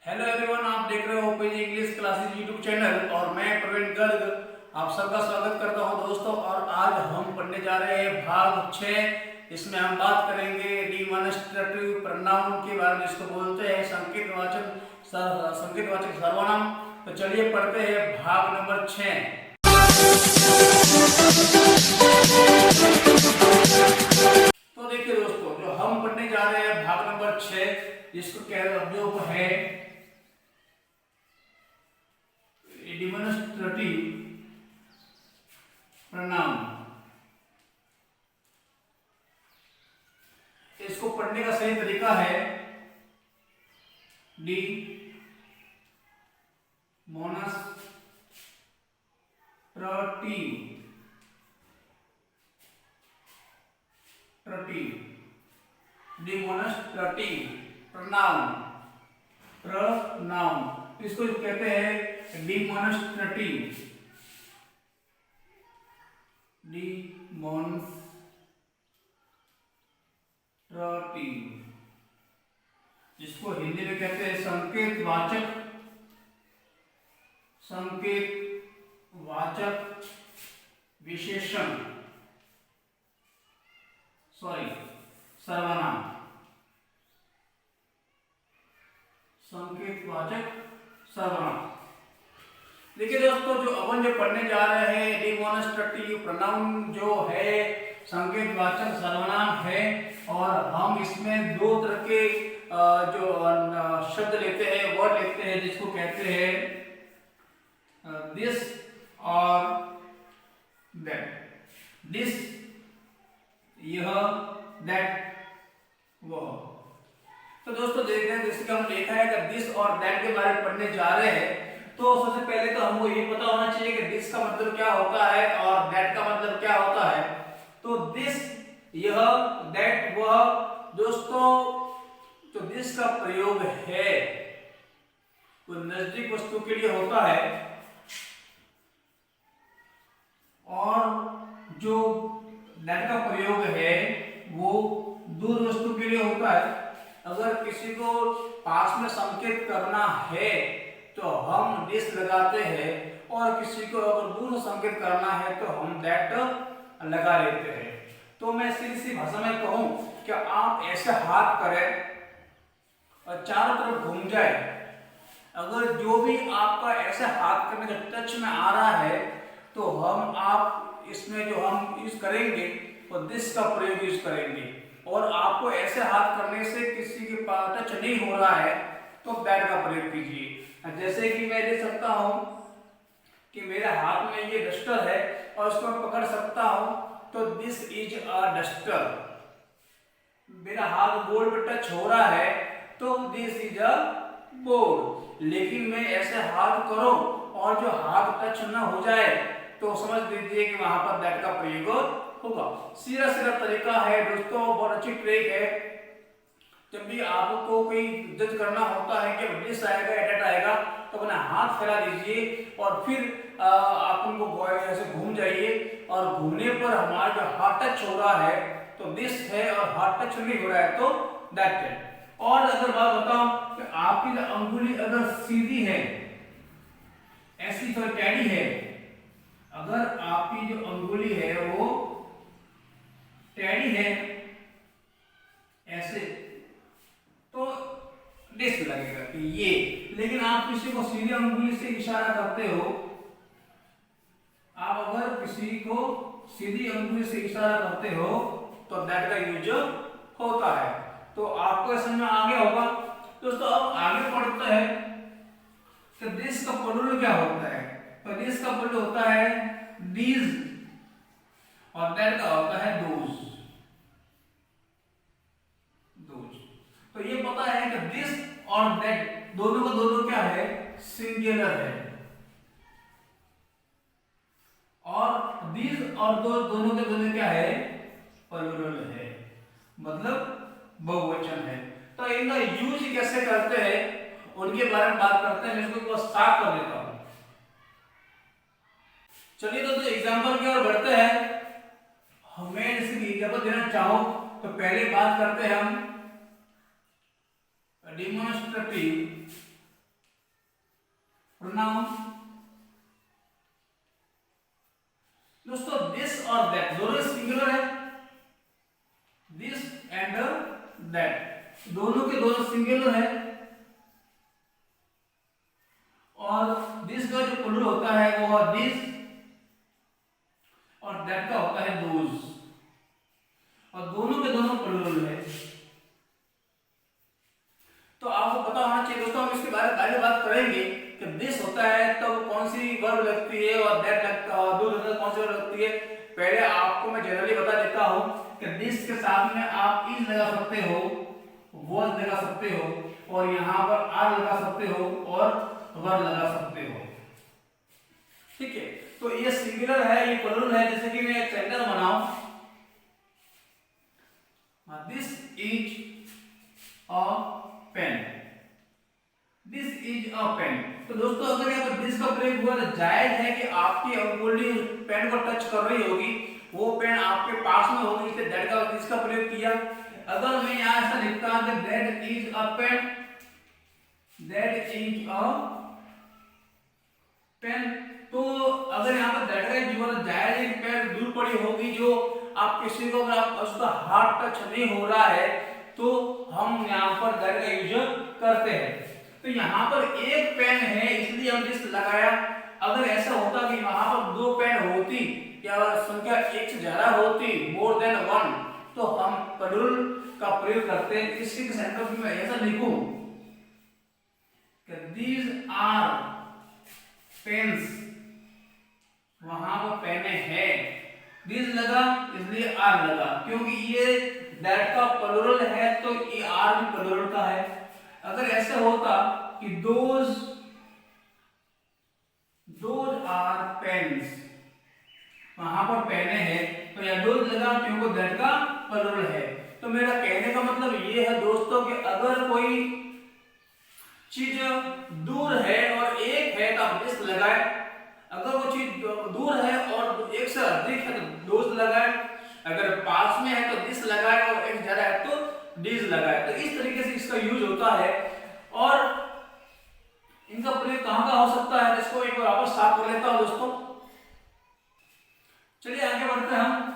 Hello everyone, आप देख रहे हो OPG English classes YouTube channel और मैं प्रवीण गर्ग आप सबका स्वागत करता हूं दोस्तों। और आज हम पढ़ने जा रहे हैं भाग 6। इसमें हम बात करेंगे डिमॉन्स्ट्रेटिव प्रोनाउन के बारे में, जिसको बोलते हैं संकेतवाचक सर्वनाम। तो चलिए पढ़ते हैं भाग नंबर 6। तो देखिए दोस्तों, जो हम पढ़ने जा रहे हैं भाग नंबर 6, जिसको जो है डिमॉन्स्ट्रेटिव प्रोनाउन। इसको पढ़ने का सही तरीका है डी डिमॉन्स्ट्रेटिव प्रोनाउन इसको कहते हैं डिमॉन्स्ट्रेटिव जिसको हिंदी में कहते हैं संकेतवाचक विशेषण सर्वनाम। संकेतवाचक सर्वनाम। देखिए दोस्तों, जो अपन पढ़ने जा रहे हैं डिमॉन्स्ट्रेटिव प्रोनाउन जो है संकेतवाचक सर्वनाम है, और हम इसमें दो तरह के जो शब्द लेते हैं, वर्ड लेते हैं, जिसको कहते हैं दिस और दैट। दिस यह, दैट वह। तो दोस्तों देख रहे हैं, जैसे कि हम देखा है कि दिस और दैट के बारे में पढ़ने जा रहे हैं, तो सबसे पहले तो हमको ये पता होना चाहिए कि दिस का मतलब क्या होता है और दैट का मतलब क्या होता है। तो दिस यह, दैट वह। दोस्तों, जो दिस का प्रयोग है वो नजदीक वस्तु के लिए होता है, और जो दैट का प्रयोग है वो दूर वस्तु के लिए होता है। अगर किसी को पास में संकेत करना है तो हम दिस लगाते हैं, और किसी को अगर दूर संकेत करना है तो हम दैट लगा लेते हैं। तो मैं सीधी भाषा में कहूं कि आप ऐसे हाथ करें और चारों तरफ घूम जाए। अगर जो भी आपका ऐसे हाथ करने का टच में आ रहा है तो आप इसमें जो हम यूज करेंगे वो दिस का प्रयोग यूज करेंगे। और आपको ऐसे हाथ करने से किसी के पास टच नहीं हो रहा है तो दैट का प्रयोग कीजिए। जैसे कि मैं देख सकता हूं कि मेरे हाथ में ये डस्टर है और उसको मैं पकड़ सकता हूं, तो दिस इज अ डस्टर। मेरा हाथ बोर्ड पे टच हो रहा है तो दिस इज अ बोर्ड। लेकिन मैं ऐसे हाथ करो और जो हाथ टच ना हो जाए तो समझ लीजिए कि वहां पर दैट का प्रयोग होगा। सीधा तरीका है दोस्तों, बहुत अच्छी ट्रिक है। जब भी आपको कोई जज करना होता है कि दिस आएगा या दैट आएगा, तो अपना हाथ फैला दीजिए और फिर आप उनको ऐसे घूम जाइए, और घूमने पर हमारा जो हाथ टच हो रहा है तो दिस है, और हाथ टच नहीं हो रहा है तो दैट है। और अगर बात बताऊं कि आपकी जो अंगुली अगर सीधी है, ऐसी तो टेढ़ी है, अगर आपकी जो अंगुली है वो टेढ़ी है ऐसे, तो दिस लगेगा कि ये। लेकिन आप किसी को सीधी अंगुली से इशारा करते हो, आप अगर किसी को सीधी अंगुली से इशारा करते हो तो दैट का यूज होता है। तो आपको समझ में आ गया होगा दोस्तों। अब आगे पढ़ते हैं कि दिस का प्लूरल क्या होता है। तो दिस का प्लूरल होता है दीज, और दैट का होता है दोज। तो ये पता है कि दिस और दैट दोनों का दोनों क्या है, सिंगुलर है, और दीज और दोनों के दोनों क्या है, प्लूरल है, मतलब बहुवचन है। तो इनका यूज कैसे करते हैं उनके बारे में बात करते हैं। मैं इसको बस साफ कर देता हूं। चलिए तो एग्जांपल की ओर बढ़ते हैं। हमें जैसे एग्जांपल देना चाहो तो पहले बात करते हैं हम डिमॉन्स्ट्रेटिव प्रोनाउन। दोस्तों दिस और दैट दोनों सिंगुलर है, दिस एंड दैट दोनों के दोनों सिंगुलर है, और दिस का जो प्लूरल होता है वो है दिस, और दैट का होता है दोज, और दोनों के दोनों प्लूरल है। तो आपको पता होना चाहिए दोस्तों, हम इसके बारे में आगे बात करेंगे कि दिस होता है तो कौन सी वर्ब लगती है और दैट लगता है, दोज होता है कौन सी वर्ब लगती है। पहले आपको मैं जनरली बता देता हूं कि दिस के साथ में आप इज लगा सकते हो, वाज लगा सकते हो, और यहां पर आर लगा सकते हो और वर लगा सकते हो। ठीक है, तो ये सिंगुलर है, ये प्लूरल है। जैसे कि मैं एक सेंटेंस बनाऊं, this is a pen, this is a pen. तो दोस्तों अगर यहाँ पर दिस का प्रयोग हुआ तो जायज है कि आपकी अंगुली पेन को टच कर रही होगी, वो पेन आपके पास में होगी, इसलिए दैट का दिस का प्रयोग किया। अगर मैं यहाँ ऐसा लिखता हूं कि that is a pen, that is a pen, तो अगर यहाँ पर दैट का यूज हुआ तो जायज है कि पेन दूर पड़ी होगी, जो आप किसी को अगर आप उसका हाथ टच नहीं हो रहा है तो हम यहाँ पर दैट का यूज करते हैं। तो यहाँ पर एक पेन है इसलिए हम दिस लगाया। अगर ऐसा होता कि वहां पर दो पेन होती या संख्या एक से ज्यादा होती, मोर देन वन, तो हम प्लूरल का प्रयोग करते हैं। इसी के सेंटेंस में ऐसा लिखूं कि दीज आर पेन्स, वहां पर पेने हैं, दिस लगा इसलिए आर लगा, क्योंकि ये दैट का प्लूरल है तो ये आर भी प्लूरल का है। अगर ऐसा होता कि दोज आर पेन्स, वहां पर पेने हैं, तो यह दोज लगा क्योंकि दैट का प्लूरल है। तो मेरा कहने का मतलब ये है दोस्तों कि अगर कोई चीज दूर है और एक है तो आप दिस लगाए, अगर वो चीज दूर है और एक से अधिक है तो दोज लगाए, अगर पास में है तो दिस लगाए, और एक ज्यादा है तो दिस लगाए। तो इस तरीके से इसका यूज होता है, और इनका प्रयोग कहां का हो सकता है इसको एक बार वापस साफ कर लेता हूं दोस्तों। चलिए आगे बढ़ते हैं।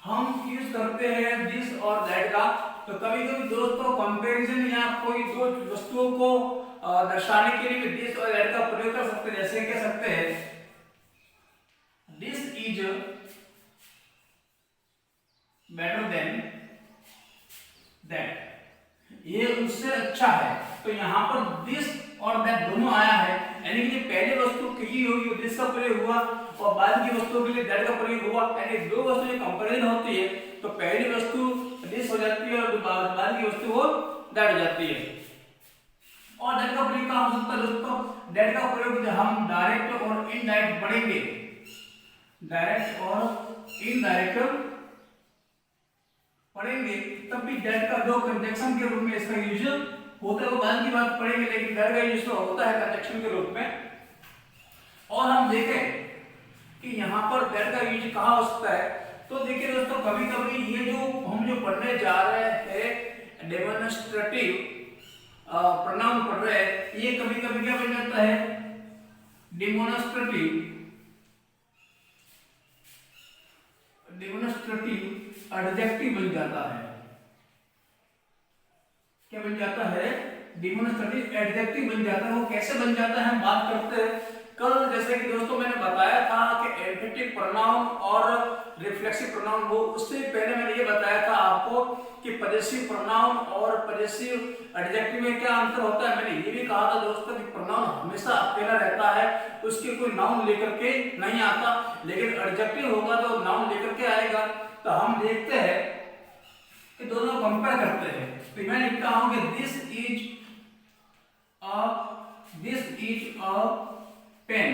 हम यूज करते हैं दिस और दैट का। तो कभी कभी दोस्तों कंपैरिजन या कोई दो वस्तुओं को दर्शाने के लिए दिस और दैट का प्रयोग कर सकते हैं। जैसे कह सकते हैं this is better than that, ये उससे अच्छा है। तो यहाँ पर दिस और दैट दोनों आया है, यानी कि पहले वस्तु की होगी दिस का प्रयोग हुआ और बाद की वस्तु के लिए दैट का प्रयोग हुआ। यानी दो वस्तु की कंपैरिजन होती है तो पहली वस्तु दिस हो जाती है और बाद की वस्तु वो दैट हो जाती है। और दैट का प्रयोग कहां हो सकता है दोस्तों? दैट का प्रयोग जब हम डायरेक्ट और इनडायरेक्ट पढ़ेंगे, डायरेक्ट और इनडायरेक्ट पढ़ेंगे तब भी दैट का दो कंजक्शन के रूप में इसका यूज होता है। वो बाद की बात पढ़ेंगे, लेकिन दैट का यूज तो होता है कंजक्शन के रूप में। और हम देखें कि यहाँ पर दैट का यूज कहाँ हो सकता है, तो देखिए दोस्तों कभी कभी ये जो हम जो पढ़ने जा रहे हैं डेमोन्स्ट्रेटिव प्रोनाउन पढ़ रहे हैं, ये कभी कभी क्या बन जाता है डेमोन्स्ट्रेटिव एडजेक्टिव बन जाता है। क्या बन जाता है? डेमोन्स्ट्रेटिव एडजेक्टिव बन जाता है। वो कैसे बन जाता है हम बात करते हैं। कल जैसे कि दोस्तों मैंने बताया था कि एम्फेटिक प्रोनाउन और रिफ्लेक्सिव प्रोनाउन, वो उससे पहले मैंने ये बताया था आपको कि पजेसिव प्रोनाउन और पजेसिव एडजेक्टिव में क्या अंतर होता है। मैंने ये भी कहा था दोस्तों कि प्रोनाउन हमेशा अकेला रहता है, उसके कोई नाउन लेकर के नहीं आता, लेकिन एडजेक्टिव होगा तो नाउन लेकर के आएगा। तो हम देखते हैं कि दोनों कंपेयर करते हैं। तो मैं लिखता हूं कि दिस इज अ पेन।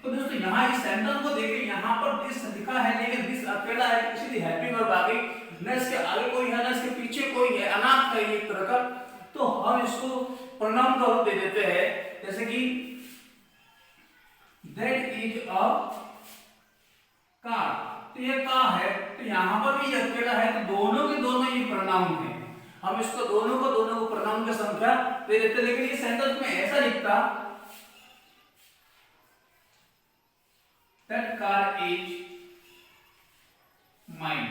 तो दोस्तों यहाँ इस सेंटेंस को देखिए, यहाँ पर दिस लिखा है लेकिन दिस अकेला है, इसलिए हेल्पिंग वर्ब आ गई, न इसके आगे कोई है न इसके पीछे कोई है, अनाथ है एक तरह का। तो हम इसको प्रोनाउन का रूप दे देते हैं, जैसे कि दैट इज अ कार। तो ये कार है, तो यहाँ पर भी ये अकेला है, तो दोनों के दोनों ये प्रोनाउन है। हम इसको दोनों को प्रोनाउन की संख्या दे देते, लेकिन इस सेंटेंस में ऐसा लिखता that car is mine,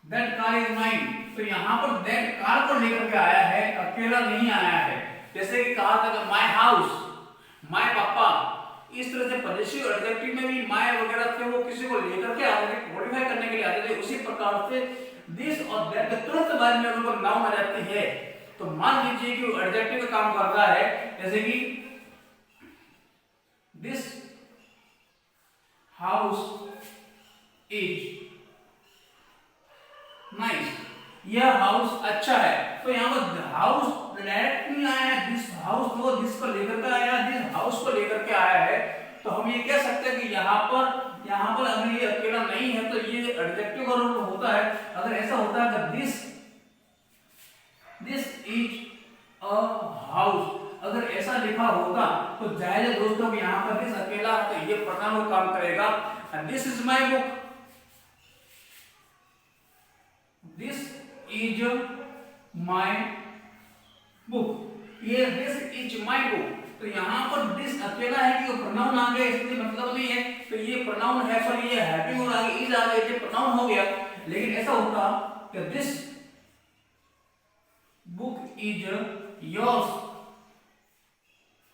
that car is mine. तो यहाँ पर दैट कार को लेकर के आया है, अकेला नहीं आया है। जैसे कि कहा था माय हाउस, माय पापा, इस तरह से पॉजिटिव एडजेक्टिव में भी माय वगैरह थे वो किसी को लेकर के आते थे, मॉडिफाई करने के लिए आते थे। उसी प्रकार से दिस और दैट के तुरंत बाद में अगर कोई नाउन आ जाती है तो मान लीजिए कि वो एडजेक्टिव का काम कर रहा है। जैसे कि दिस हाउस इज नाइस, यह हाउस अच्छा है। तो यहाँ पर हाउस डायरेक्ट नहीं आया है, दिस हाउस वो दिस को लेकर के आया, दिस हाउस को लेकर के आया है। तो हम ये कह सकते हैं कि यहाँ पर अगर ये अकेला नहीं है तो ये एडजेक्टिव का रूप होता है। अगर ऐसा होता है कि दिस इज अ हाउस, अगर ऐसा लिखा होता तो जाहिर है दोस्तों कि यहाँ पर दिस अकेला तो ये प्रोनाउन का काम करेगा। This is my book, this is my book, ये दिस इज माय बुक। तो यहाँ पर दिस अकेला है कि वो प्रोनाउन आ गया, इसलिए मतलब नहीं है। तो ये प्रोनाउन है, सॉरी ये हैविंग और आगे इज आ गया, ये प्रोनाउन हो गया। लेकिन ऐसा होता कि दिस बुक इज योर्स,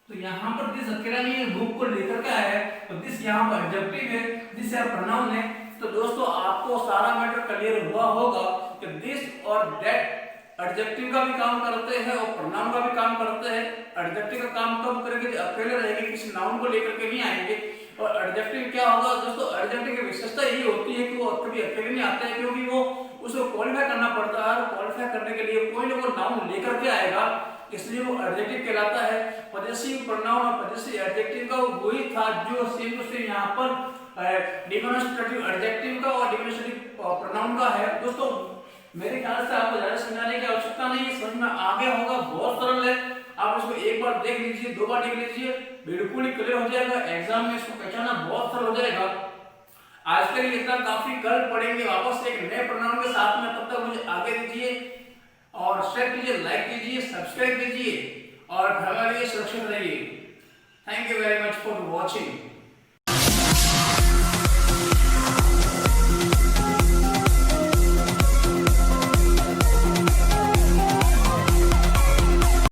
तो यहाँ पर दिस अकेला नहीं है, बुक को लेकर के आया है। तो दिस यहाँ पर एडजेक्टिव है, दिस यहाँ प्रोनाउन है। तो दोस्तों आपको सारा मैटर क्लियर हुआ होगा कि दिस और दैट एडजेक्टिव का भी काम करते हैं और प्रोनाउन का भी काम करते हैं। एडजेक्टिव का काम कब करेंगे जब अकेले रहेंगे, किसी नाउन को लेकर के नहीं आएंगे। और एडजेक्टिव क्या होगा दोस्तों, एडजेक्टिव की विशेषता यही होती है कि वो कभी अकेले नहीं आते हैं, क्योंकि वो उसको क्वालिफाई करना पड़ता है और क्वालिफाई करने के लिए कोई ना कोई नाउन लेकर के आएगा, इसलिए वो एडजेक्टिव कहलाता है। पॉजेसिव प्रोनाउन और पॉजेसिव एडजेक्टिव का वही था जो सेम टू सेम यहाँ पर डिमॉन्स्ट्रेटिव एडजेक्टिव का और डिमॉन्स्ट्रेटिव प्रोनाउन का है। दोस्तों मेरे ख्याल से आपको ज्यादा समझाने की आवश्यकता नहीं है, समझ में आ गया होगा, बहुत सरल है। आप इसको एक बार देख लीजिए, दो बार देख लीजिए, बिल्कुल ही क्लियर हो जाएगा। एग्जाम में इसको पहचानना बहुत सरल हो जाएगा। आज के लिए इतना काफी, कल पढ़ेंगे वापस एक नए प्रोनाउन के साथ में। तब तक मुझे आगे दीजिए और शेयर कीजिए, लाइक कीजिए, सब्सक्राइब कीजिए और घर वाले सुरक्षित रहिए। Thank you very much for watching.